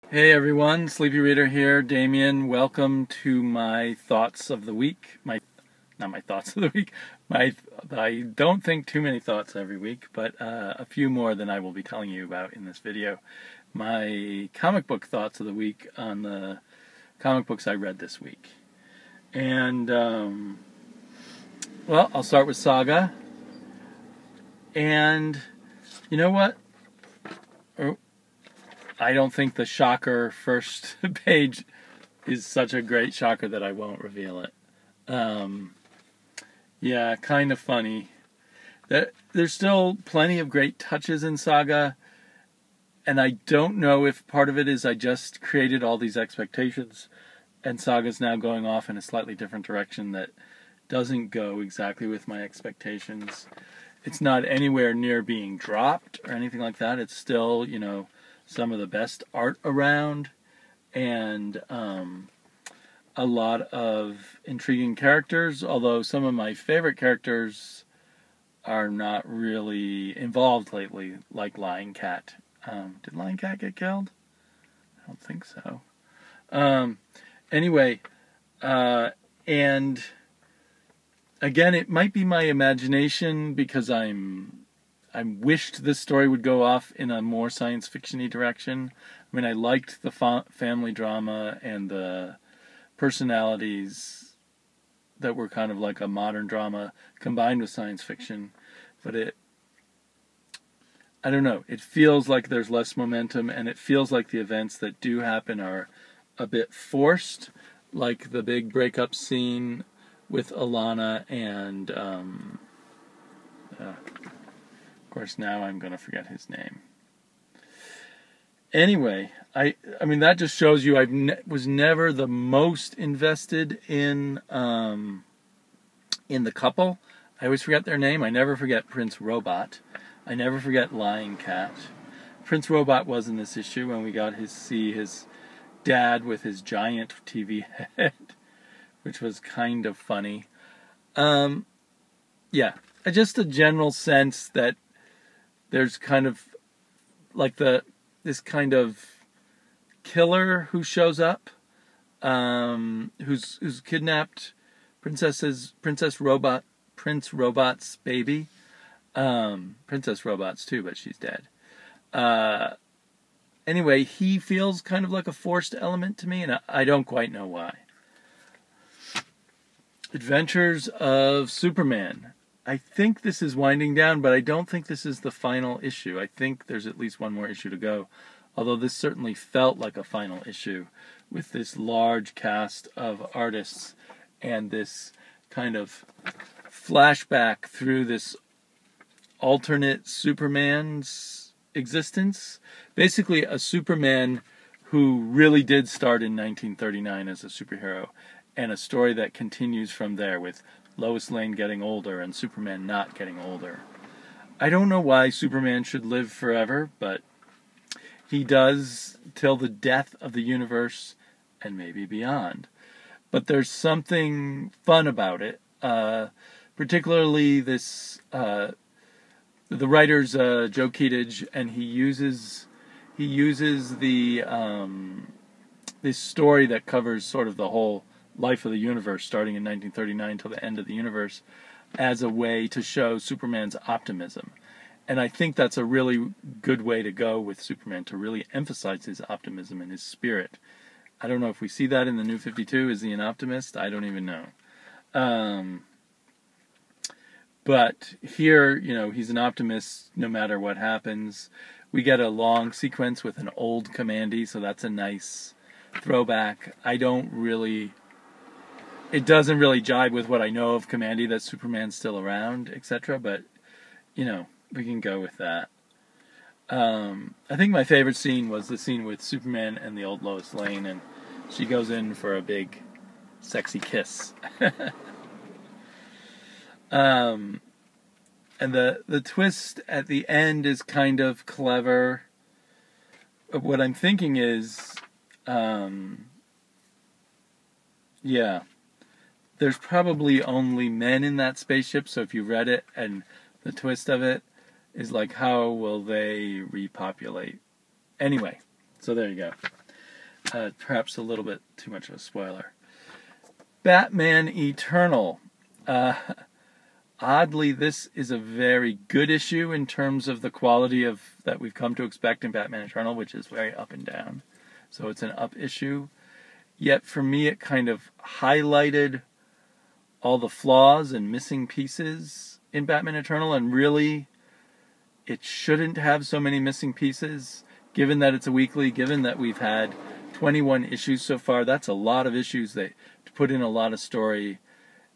Hey everyone, Sleepy Reader here, Damien. Welcome to my thoughts of the week. Not my thoughts of the week. I don't think too many thoughts every week, but a few more than I will be telling you about in this video. My comic book thoughts of the week on the comic books I read this week. And, well, I'll start with Saga. And, you know what? I don't think the shocker first page is such a great shocker that I won't reveal it. Yeah, kind of funny. There's still plenty of great touches in Saga, and I don't know if part of it is I just created all these expectations, and Saga's now going off in a slightly different direction that doesn't go exactly with my expectations. It's not anywhere near being dropped or anything like that. It's still, some of the best art around, and a lot of intriguing characters, although some of my favorite characters are not really involved lately, like Lion Cat. Did Lion Cat get killed? I don't think so. Anyway, and again, it might be my imagination because I wished this story would go off in a more science fiction-y direction. I mean, I liked the family drama and the personalities that were kind of like a modern drama combined with science fiction, but I don't know, it feels like there's less momentum, and it feels like the events that do happen are a bit forced, like the big breakup scene with Alana and of course, now I'm going to forget his name. Anyway, I mean, that just shows you I was never the most invested in the couple. I always forget their name. I never forget Prince Robot. I never forget Lion Cat. Prince Robot was in this issue when we got see his dad with his giant TV head, which was kind of funny. Yeah, just a general sense that there's kind of like this kind of killer who shows up, who's kidnapped Prince Robot's baby. Princess Robot's too, but she's dead. Anyway, he feels kind of like a forced element to me, and I don't quite know why. Adventures of Superman. I think this is winding down, but I don't think this is the final issue. I think there's at least one more issue to go, although this certainly felt like a final issue with this large cast of artists and this kind of flashback through this alternate Superman's existence. Basically, a Superman who really did start in 1939 as a superhero, and a story that continues from there with Lois Lane getting older and Superman not getting older. I don't know why Superman should live forever, but he does till the death of the universe and maybe beyond. But there's something fun about it, particularly this. The writer's Joe Keatinge, and he uses the this story that covers sort of the whole life of the universe, starting in 1939 till the end of the universe, as a way to show Superman's optimism. And I think that's a really good way to go with Superman, to really emphasize his optimism and his spirit. I don't know if we see that in the New 52. Is he an optimist? I don't even know. But here, he's an optimist no matter what happens. We get a long sequence with an old Commandy, so that's a nice throwback. It doesn't really jibe with what I know of Commandy, that Superman's still around, etc., but, we can go with that. I think my favorite scene was the scene with Superman and the old Lois Lane, and she goes in for a big, sexy kiss. And the twist at the end is kind of clever. What I'm thinking is, there's probably only men in that spaceship, so if you read it, and the twist of it is like, how will they repopulate? Anyway, so there you go. Perhaps a little bit too much of a spoiler. Batman Eternal. Oddly, this is a very good issue in terms of the quality of that we've come to expect in Batman Eternal, which is very up and down. So it's an up issue. Yet for me, it kind of highlighted all the flaws and missing pieces in Batman Eternal, and really, it shouldn't have so many missing pieces, given that it's a weekly, given that we've had 21 issues so far. That's a lot of issues to put in a lot of story.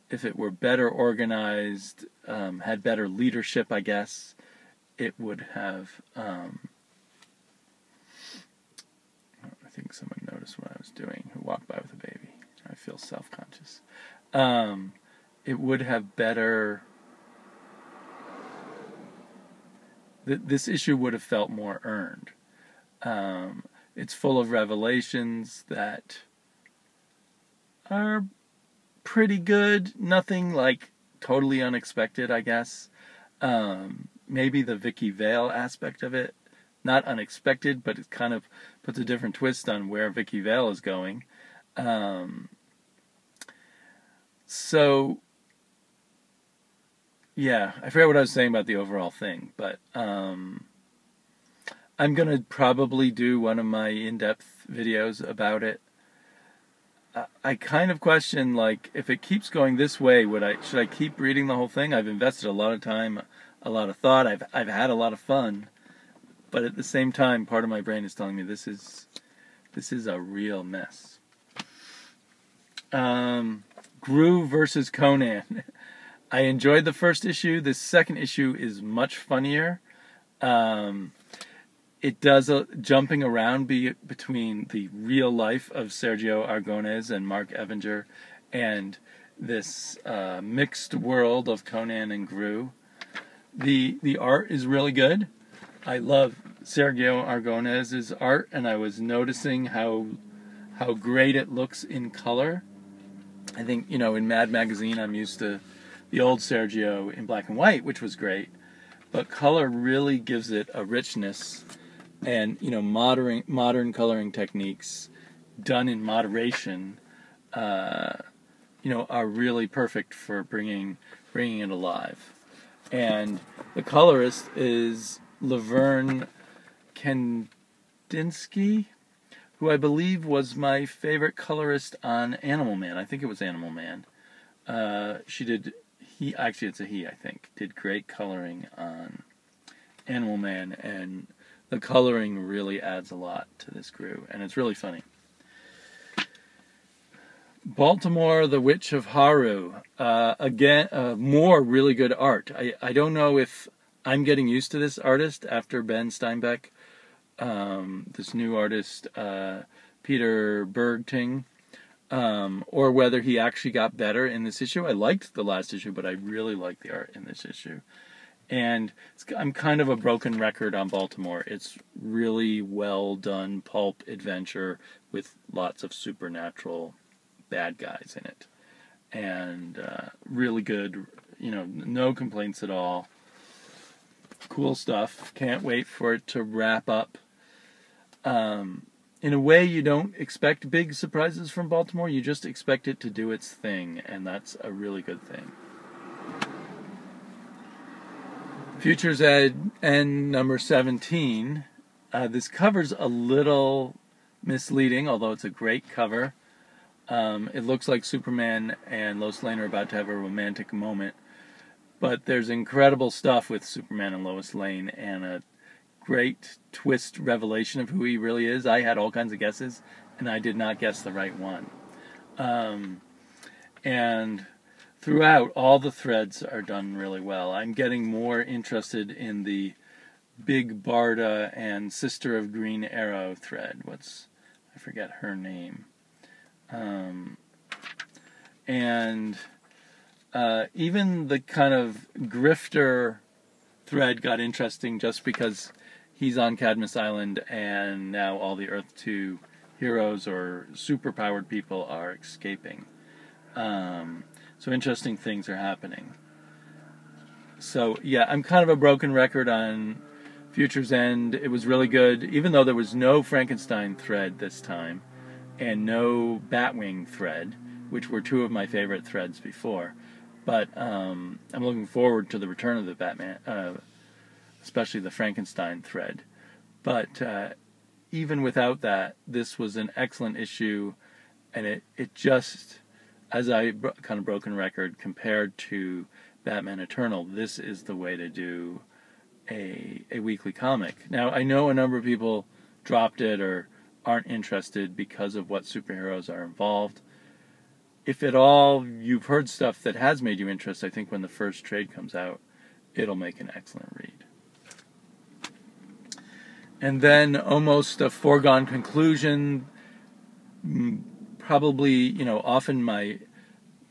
If it were better organized, had better leadership, I guess, it would have... I think someone noticed what I was doing, who walked by with a baby. I feel self-conscious. It would have better... This issue would have felt more earned. It's full of revelations that are pretty good. Nothing like totally unexpected, I guess. Maybe the Vicky Vale aspect of it, not unexpected, but it kind of puts a different twist on where Vicky Vale is going. So, yeah, I forget what I was saying about the overall thing, but I'm going to probably do one of my in-depth videos about it. I kind of question, like, if it keeps going this way, should I keep reading the whole thing? I've invested a lot of time, a lot of thought. I've had a lot of fun, but at the same time, part of my brain is telling me this is a real mess. Groo versus Conan. I enjoyed the first issue. This second issue is much funnier. It does a jumping around between the real life of Sergio Aragonés and Mark Evinger and this mixed world of Conan and Groo. The art is really good. I love Sergio Aragonés' art, and I was noticing how great it looks in color. I think, in Mad Magazine I'm used to the old Sergio in black and white, which was great, but color really gives it a richness. And modern coloring techniques done in moderation, are really perfect for bringing it alive. And the colorist is Laverne Kandinsky, who I believe was my favorite colorist on Animal Man. I think it was Animal Man. It's a he, I think, did great coloring on Animal Man, and the coloring really adds a lot to this Groo, and it's really funny. Baltimore, The Witch of Haru. Again, more really good art. I don't know if I'm getting used to this artist after Ben Steinbeck, this new artist, Peter Bergting, or whether he actually got better in this issue. I liked the last issue, but I really like the art in this issue. And I'm kind of a broken record on Baltimore. It's really well done pulp adventure with lots of supernatural bad guys in it. And really good, no complaints at all. Cool stuff. Can't wait for it to wrap up. In a way, you don't expect big surprises from Baltimore. You just expect it to do its thing, and that's a really good thing. Futures End number 17. This cover's a little misleading, although it's a great cover. It looks like Superman and Lois Lane are about to have a romantic moment, but there's incredible stuff with Superman and Lois Lane, and a great twist revelation of who he really is. I had all kinds of guesses, and I did not guess the right one. And throughout, all the threads are done really well. I'm getting more interested in the Big Barda and Sister of Green Arrow thread. I forget her name. And even the kind of grifter thread got interesting just because he's on Cadmus Island and now all the Earth 2 heroes or superpowered people are escaping. So interesting things are happening. So yeah, I'm kind of a broken record on Future's End. It was really good, even though there was no Frankenstein thread this time. and no Batwing thread, which were two of my favorite threads before. But I'm looking forward to the return of the Batman, especially the Frankenstein thread. But even without that, this was an excellent issue, and it just, as kind of broken record, compared to Batman Eternal, this is the way to do a weekly comic. Now, I know a number of people dropped it or aren't interested because of what superheroes are involved. If at all you've heard stuff that has made you interested, I think when the first trade comes out, it'll make an excellent read. And then almost a foregone conclusion, probably, often my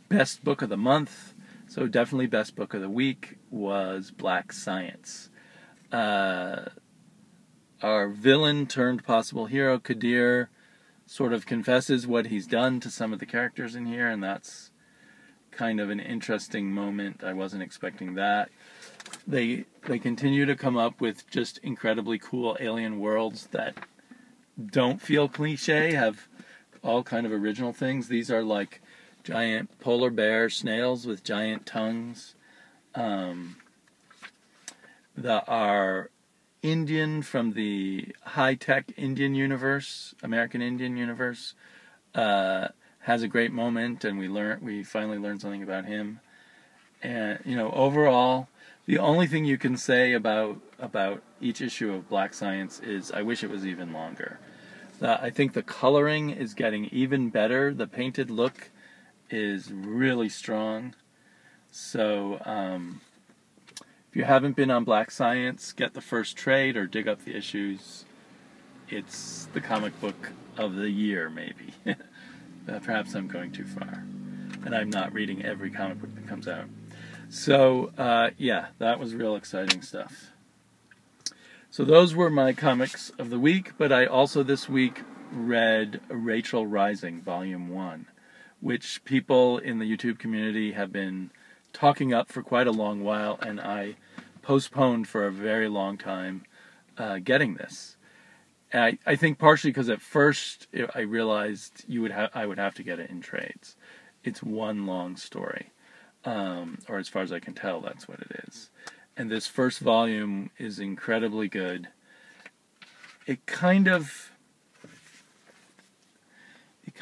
best book of the month, so definitely best book of the week, was Black Science. Our villain turned possible hero, Kadir, sort of confesses what he's done to some of the characters in here, and that's kind of an interesting moment. I wasn't expecting that. They continue to come up with just incredibly cool alien worlds that don't feel cliche, have all kind of original things. These are like giant polar bear snails with giant tongues that are Indian from the high-tech Indian universe, American Indian universe, has a great moment, and we finally learn something about him. And overall, the only thing you can say about each issue of Black Science is I wish it was even longer. I think the coloring is getting even better. The painted look is really strong. So if you haven't been on Black Science, get the first trade or dig up the issues. It's the comic book of the year, maybe. Perhaps I'm going too far. And I'm not reading every comic book that comes out. So, yeah, that was real exciting stuff. So those were my comics of the week, but I also this week read Rachel Rising, Volume 1, which people in the YouTube community have been talking up for quite a long while, and I postponed for a very long time getting this. I think partially because at first I realized I would have to get it in trades. It's one long story. Or as far as I can tell, that's what it is. And this first volume is incredibly good. It kind of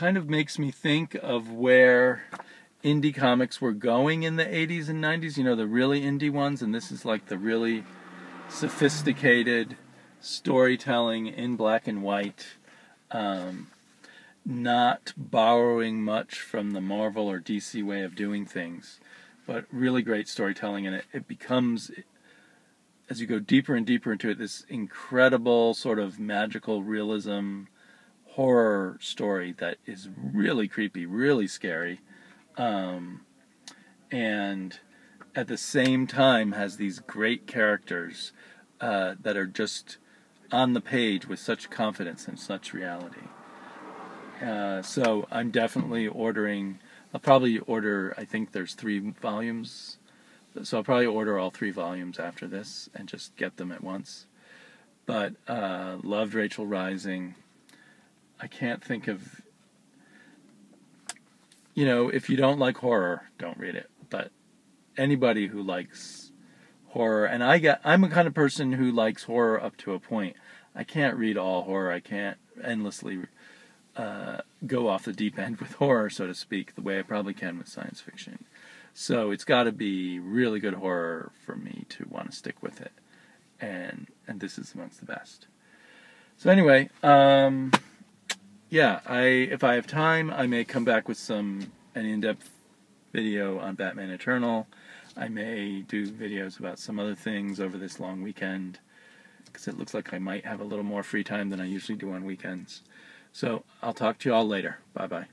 makes me think of where indie comics were going in the 80s and 90s, the really indie ones, and this is like the really sophisticated storytelling in black and white, not borrowing much from the Marvel or DC way of doing things, but really great storytelling, and it becomes, as you go deeper and deeper into it, this incredible sort of magical realism horror story that is really creepy, really scary, and at the same time has these great characters that are just on the page with such confidence and such reality. So I'm definitely ordering. I'll probably order, I think there's 3 volumes, so I'll probably order all 3 volumes after this and just get them at once. But loved Rachel Rising. I can't think of, if you don't like horror, don't read it. But anybody who likes horror, and I'm a kind of person who likes horror up to a point. I can't read all horror. I can't endlessly go off the deep end with horror, so to speak, the way I probably can with science fiction. So it's got to be really good horror for me to want to stick with it, and this is amongst the best. So anyway, yeah, if I have time, I may come back with an in-depth video on Batman Eternal. I may do videos about some other things over this long weekend, because it looks like I might have a little more free time than I usually do on weekends. So I'll talk to you all later. Bye-bye.